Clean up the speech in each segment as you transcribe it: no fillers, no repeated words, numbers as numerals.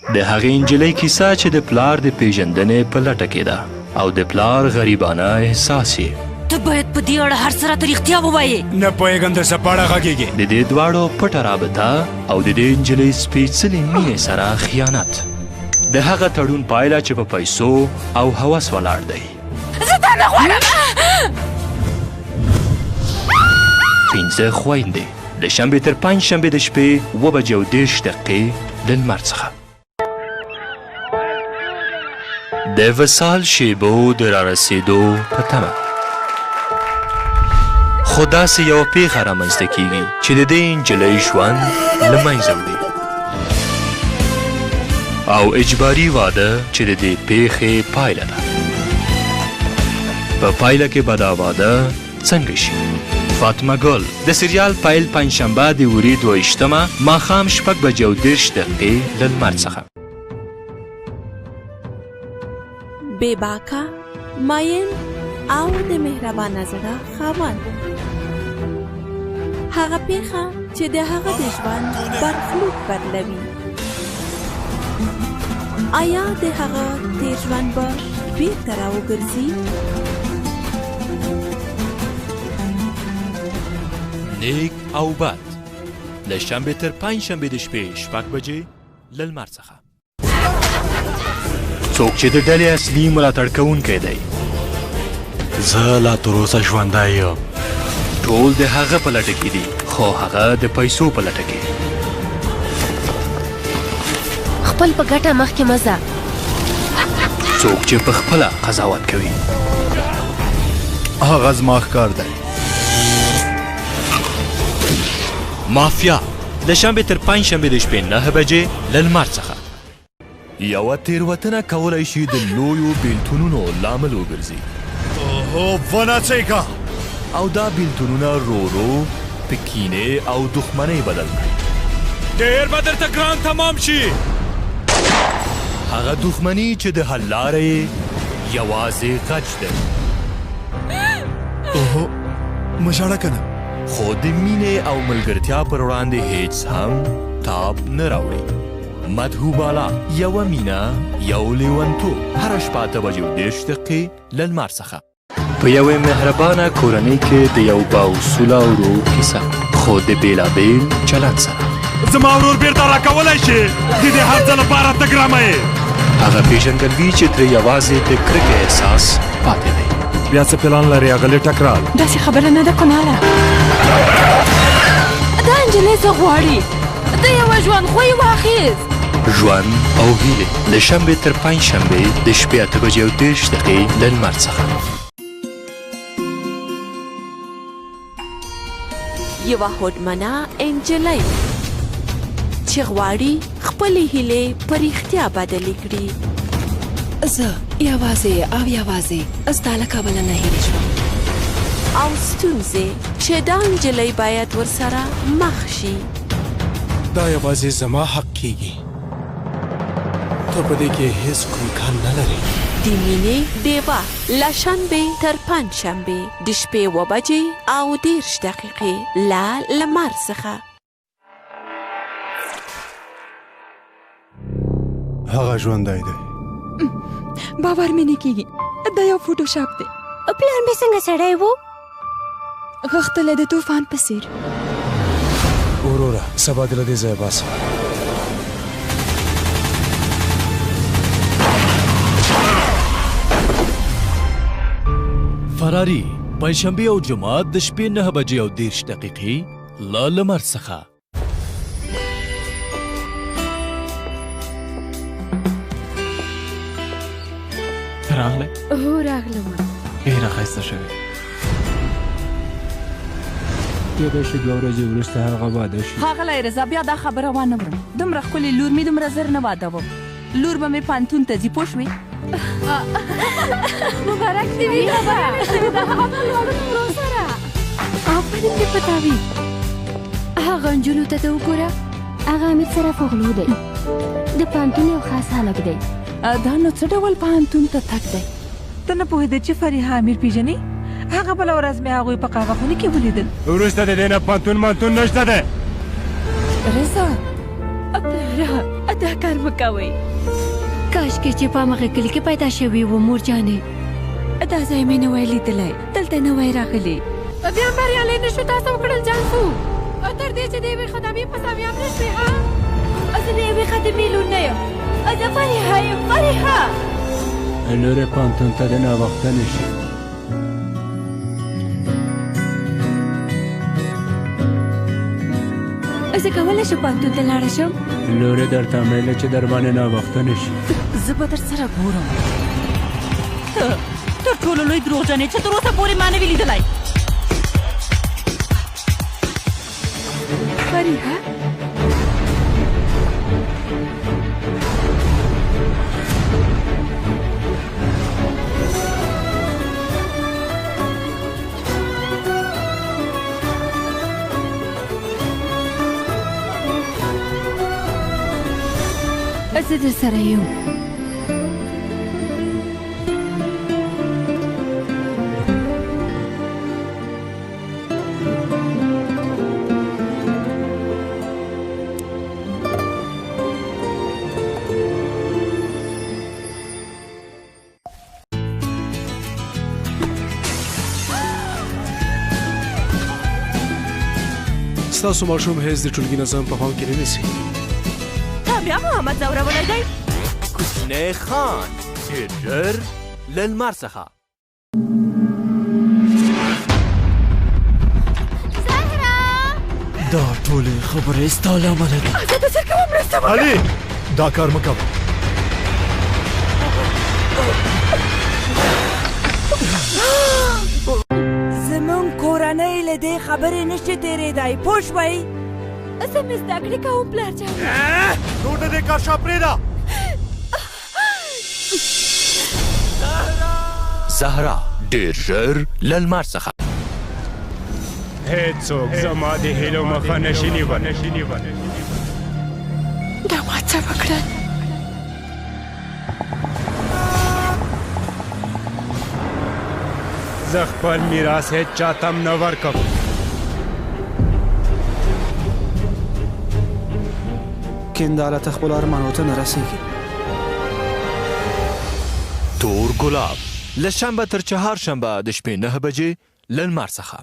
د هغې نجلۍ کیسه چې د پلار د پیژندنې په لټه کې ده او د پلار غریبانه احساس یې ته باید په دې اړه هر څه راته رښتیا ووایې. نه پوهېږم د څه په اړه غږېږې. د دې دواړو پټه رابطه او د دې نجلۍ سپېڅلې مینې سره خیانت د هغه تړون پایله چې په پیسو او هوس ولاړ دی. زه تا نه غواړم. 15 خویندې د شنبې تر پنجشنبې د شپې 7:30 د لمر څخه. د وصال شیبو د رارسېدو په تمه خو داسې یوه پیښه رامنځته کیږي چې د دې نجلۍ ژوند له منځه وړي او اجباري واده چې د دې پیښې پایله ده. په پایله کې به دا واده څنګه شي؟ فاطمه ګل د سریال پیل پنجشنبه د وري 22 ماښام 6:30 له لمر څخه. بې باکه، ماین او د مهربانه زړه خاوند. هغه پیښه چې د هغه د ژوند برخلیک بدلوي. آیا د هغه تیر ژوند به بیرته راوګرځي؟ نیک او بد له شنبې تر پنجشنبې د شپې 6 له لمر څخه. څوک چې د ډلې اصلي ملاتړ کوونکی دی. زه لا تراوسه ژوندی یم. ټول د هغه په لټه کې دي خو هغه د پیسو په لټه کې. خپل په ګټه مخکې مه ځه. څوک چې په خپله قضاوت کوي. هغه زما ښکار دی. مافیا د شنبې تر پنجشنبې د شپې 9 له لمر څخه. یوه تېروتنه کولی شي د لویو بیلتونونو لامل وګرځي. اوهو وناڅېږه. او دا بیلتونونه رو په کینې او دښمنۍ بدل کړي. ډېر به درته ګران تمام شي. هغه دښمني چې د حل لاره یې یوازې غچ دی. اوهو مه ژاړه که نه. خو د مینې او ملګرتیا پر وړاندې هیڅ هم تاب نه راوړي. مدهوبالا یوه مینه یو لیونتوب هره شپه 8:30 له لمر څخه. په یوې مهربانه کورنۍ کې د یو بااصوله ورور کیسه خو د بېلابېل چلند سره. زما ورور بیرته راکولی شي. د دې هر څه لپاره ته ګرمه یې. هغه پېژندګلوي چې ترې یوازې د کرکې احساس پاتې دی. بیا څه پلان لرې اغلې ټکرال؟ داسې خبره نه ده کناله. دا نجلۍ څه غواړي؟ ده یوه ژوندخوی واخیست. ژوند او هیلې د شنبې تر پنجشنبې د شپې 8:30 له لمر څخه. یوه هوډمنه نجلۍ چې غواړي خپلې هیلې په رښتیا بدلې کړي. زه یوازې او یوازې ستا له کبله نه هیرې شوم. او ستونزې چې دا نجلۍ باید ورسره مخ شي. دا یوازې زما حق کیږي. ته په دې کې هیڅ کوم کار نه لرې. د مینې ډیوه له شنبې تر پنجشنبې د شپې 7:30 له لمر څخه. هغه ژوندی دی. باور مې نه کېږي. دا یو فوټوشاپ دی. پلان مې څنګه سړی و؟ غښتلی د طوفان په څېر. وروره سبا دې له دې ځایه باسه. فراري پنجشنبې او جمعه د شپې 9:30 له لمر څخه. راغلی؟ هو راغلم. ډېره ښایسته شوې. کېدای شي 2 ورځې وروسته هغه واده شي. ښاغلی رضا بیا دا خبره وانه وړم. دومره ښکلې لور مې دومره زر نه وادوم. لور به مې پانتون ته ځي پوه شوې. مبارک دې وي بابا. آفرین دې په تا وي. هغه نجونو ته ته وګوره. هغه امیر سره فغلو دی. د پانتون یو خاص هلک دی. دا نو څه ډول پوهنتون ته تګ دی؟ ته نه پوهېدې چې فریحه امیر پیژنې؟ هغه بله ورځ مې هغوی په قهوه خونې کې ولیدل. وروسته د دې نه پانتون مانتون نشته دی. رضا پلاره دا کار مه کوئ کاشکې چې په همغه کلي کې پیدا شوې و مور جانې دا ځای مې نه وای لیدلی دلته نه وای راغلی بیا بریالی نه شو تاسو وکړل جانسو او تر دې چې د یوې خدمې په سامیاب نه شوې ها زه د یوې خدمې لور نه یم زه فریحه یم فریحه لورې پوهنتون ته د ناوخته نه شي زه کولی شم پوهنتون ته لاړه شم لورې درته میله چې در باندې ناوخته نه شي زه به در سره ګورم ته تر ټولو لوی دروغجن یې چې تر اوسه پورې ما نه وي لیدلی فریحه زه در سره یم ستاسو ماشوم هیڅ د ټولګي نظام په پام کې نه نیسي بیا محمد زورولی دی کوچنی خان ډېر ژر له لمر څخه دا ټولې خبرې ستا له امله دي زه د سر کوم مرسته وکړم علي دا کار مه کوه زمونږ کورنۍ له دې خبرې نشي تېرېدی پوه شوئ زه مې زده کړې کوم پلار جان نور د دې کار شا پرېږده زهرا ډېر ژر له لمر څخه هیڅوک زما د هیلو مخه نشي نیولی دا ما څه وکړل زه خپل میراث هیڅ چاته هم نه ورکوم کینداله ته خپلو ارمانو ته نه رسېږي تور ګلاب له شنبه تر چهارشنبه د شپې 9 بجې له لمر څخه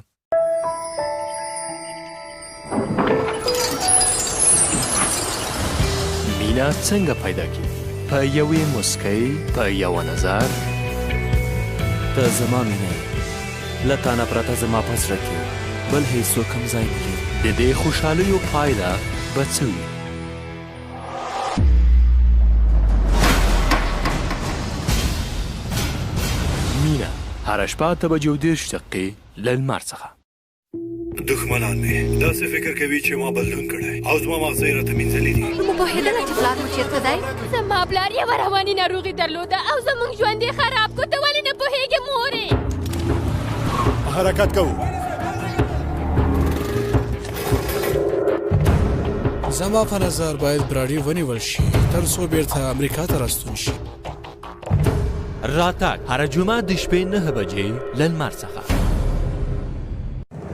مینه څنګه پیدا کړي په یوې مسکۍ په یوه نظر ته زما مینه یې له تا نه پرته زما په زړه کې بل هېڅوک هم ځای نه لري د دې خوشحالیو پایله به څه وي مینه هره شپه 8:30 دقیقې له لمر څخه دښمنان مې داسې فکر کوي چې ما بدلون کړی او زما مغزه یې راته مینځلي دي مو پوهېدله چې پلار مو چېرته دی زما پلار یوه رواني ناروغي درلوده او زموږ ژوند یې خراب کړو ته ولې نه پوهېږې مورې حرکت کوو زما په نظر باید براډي ونیول شي تر څو بیرته امریکا ته راستون شي راتګ هره جمعه د شپې 9 بجې له لمر څخه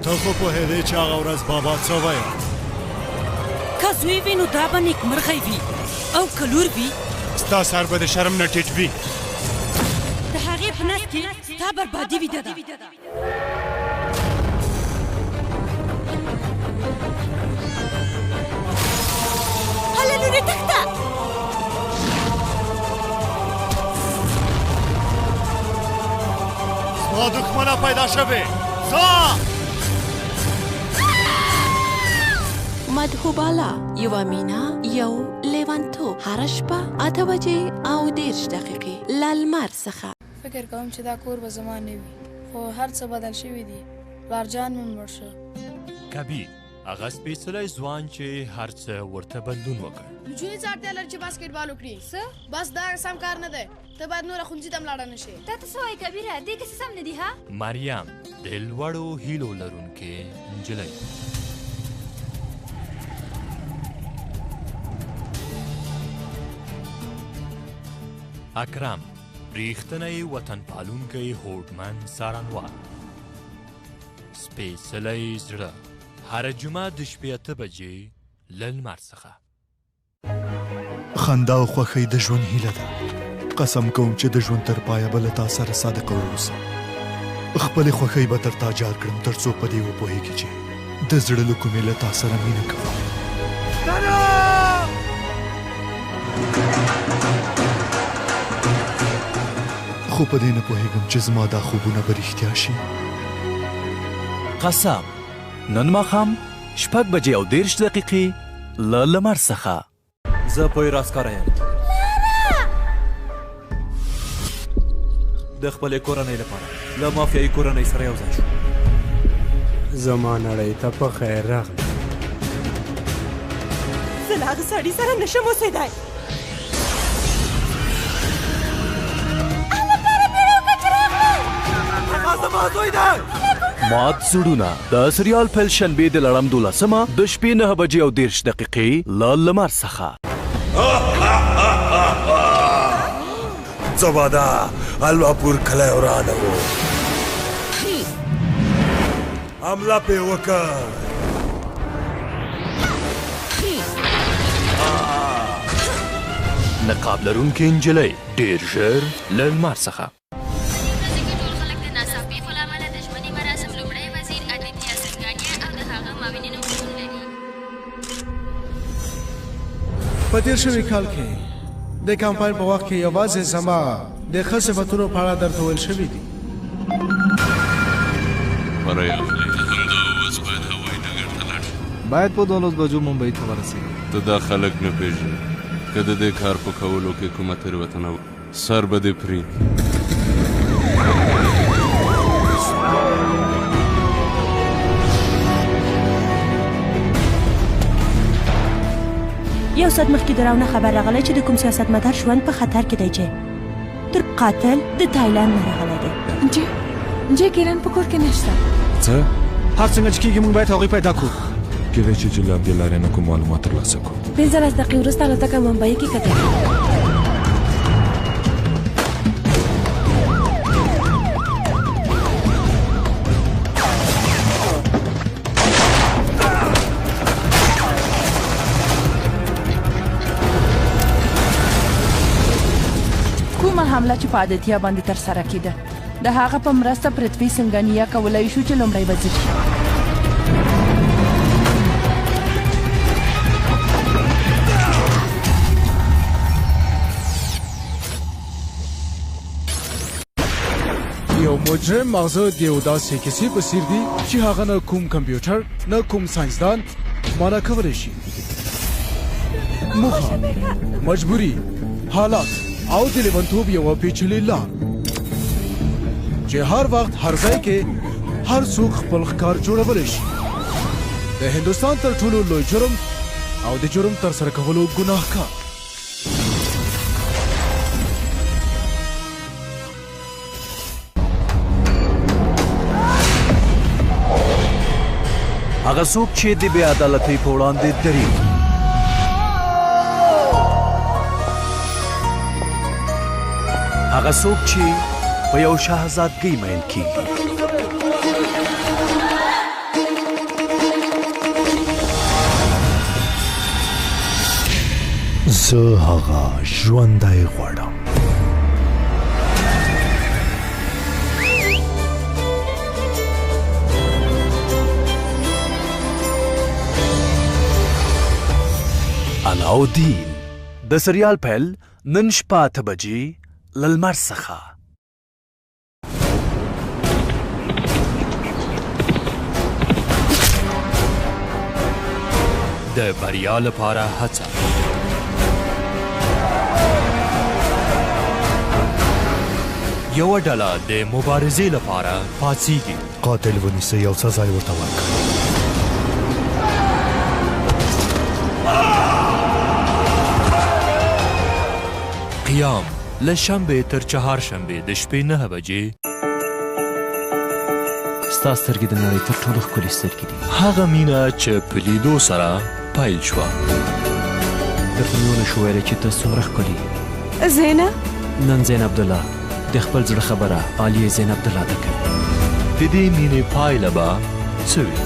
ته خو پوهېدې چې هغه ورځ بابا څه ویل که زوی وي نو دا به نیکمرغی وي او که لور وي ستا سر به د شرم نه ټیټ وي د هغې په نس کې ستا بربادي ویده ده هله لورې تښته زما دښمنه پیدا شوې ځه مدهوبالا یوه مینه یو لیوانتوب هره شپه 8:30 دقیقې له لمر څخه فکر کوم چې دا کور به زما نه وي خو هر څه بدل شوي دي پلار جان مې مړ شو کبیر هغه سپېڅلی ځوان چې هر څه ورته بدلون وکړ نجونې څه اړتیا لري چې باسکټبال وکړي څه بس دا سم کار نه دی ته باید نوره ښوونځي ته هم لاړه نه شې دا ته څه وایې کبیره دې کیسې سم نه دي ها مریم د لوړو هیلو لرونکې نجلۍ اکرم ریښتینی وطن پالونکی هوډمن څارنوال سپېڅلی زړه هره جمعه د شپې 8 بجې له لمر څخه خندا او خوښۍ د ژوند هیله ده. قسم کوم چې د ژوند تر پایه به له تا سره صادقه واوسم. خپلې خوښۍ به در تا جار کړم تر څو په دې وپوهېږې چې د زړه له کومې له تا سره مینه کوم. خو په دې نه پوهېږم چې زما دا خوبونه به رښتیا شي. قسم نن ماښام 6:30 له لمر څخه زه پوی راسکاره یم د خپلې کورنۍ لپاره له مافیایي کورنۍ سره یو ځای شو. زما نړۍ ته په خیر راغلی. زه له هغه سړي سره نشم اوسېدی. هغه زما زوی دی. مات زړونه د سریال پیل شنبې د لړم 12 د شپې 9:30 له لمر څخه. زبادا الواپور کلی ورانه و حمله پې وکړ. نقاب لرونکې نجلۍ ډېر ژر له لمر څخه. په تیر شوي کال کې د کمپاین په وخت کې یوازې زما د ښه صفتونو په اړه درته ویل شوي دي. باید په 12 بجو ممبئی ته ورسېږو. ته دا خلک نه پېژنې. که د دې کار په کولو کې کومه تېروتنه سر به دې پرېږدي. یو ساعت مخکې د راونه خبر راغلی چې د کوم سیاستمدار ژوند په خطر کې دی چې تر قاتل د تایلند نه راغلی دی. جې کیرن په کور کې نشته. څه هر څنګه چې کېږي موږ باید هغوی پیدا کړو. کېدای شي چې له همدې لارې نه کوم معلومات ترلاسه کړو. 15 دقیقې وروسته الوتکه ممبئی کې کتل. حمله چې په عادتیا باندې تر سره کېده د هغه په مرسته پرتوی سنگانیا کولای شو چې لومړی وزیر شي. یو مجرم مغزه د یو داسې کسي په څیر دی چې هغه نه کوم کمپیوټر نه کوم ساینسدان مانا کولی شي. موخه مجبوري حالات او د لیونتوب یوه پیچلې لار چې هر وخت هر ځای کې هر څوک خپل ښکار جوړولی شي. د هندوستان تر ټولو لوی جرم او د جرم ترسره کولو ګناهکار. هغه څوک چې د بې عدالتۍ په وړاندې درېږي. هغه څوک چې په یو شهزادګۍ میل کېږي. زه هغه ژوندی غواړم. علاودین د سریال پیل نن شپه 8 بجې له لمر څخه. د بریا لپاره هڅه. یوه ډله د مبارزې لپاره پاڅېږي. قاتل ونیسئ او سزا یې ورته ورکړئ. قیام له شنبې تر چهارشنبې د شپې 9 بجې. ستا سترګې د نړۍ تر ټولو ښکلې سترګې دي. هغه مینه چې په لیدو سره پیل شوه. درته مې ونه شو ویلی چې ته څومره ښکلې یې. زینه نن زین عبدالله د خپل زړه خبره عالیه زین عبدالله ته کوي. د دې مینې پایله به څه وي؟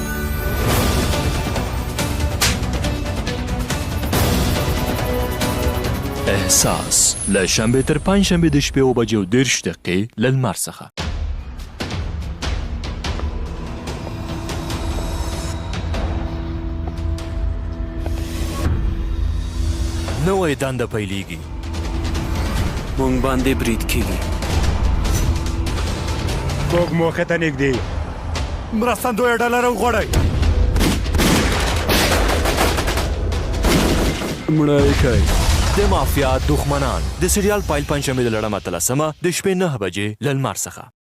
احساس له شنبه تر پنجشنبه د شپې 7:30 له لمر څخه. نوې دنده پیلېږي. مونږ باندې برید کیږي. کوږ موخې ته نږدې مرستندویه ډله راوغواړئ. مړه یې کړئ. د مافیا دښمنان د سریال پایل پنجشنبه د لړم 13 د شپې 9 بجې له لمر څخه.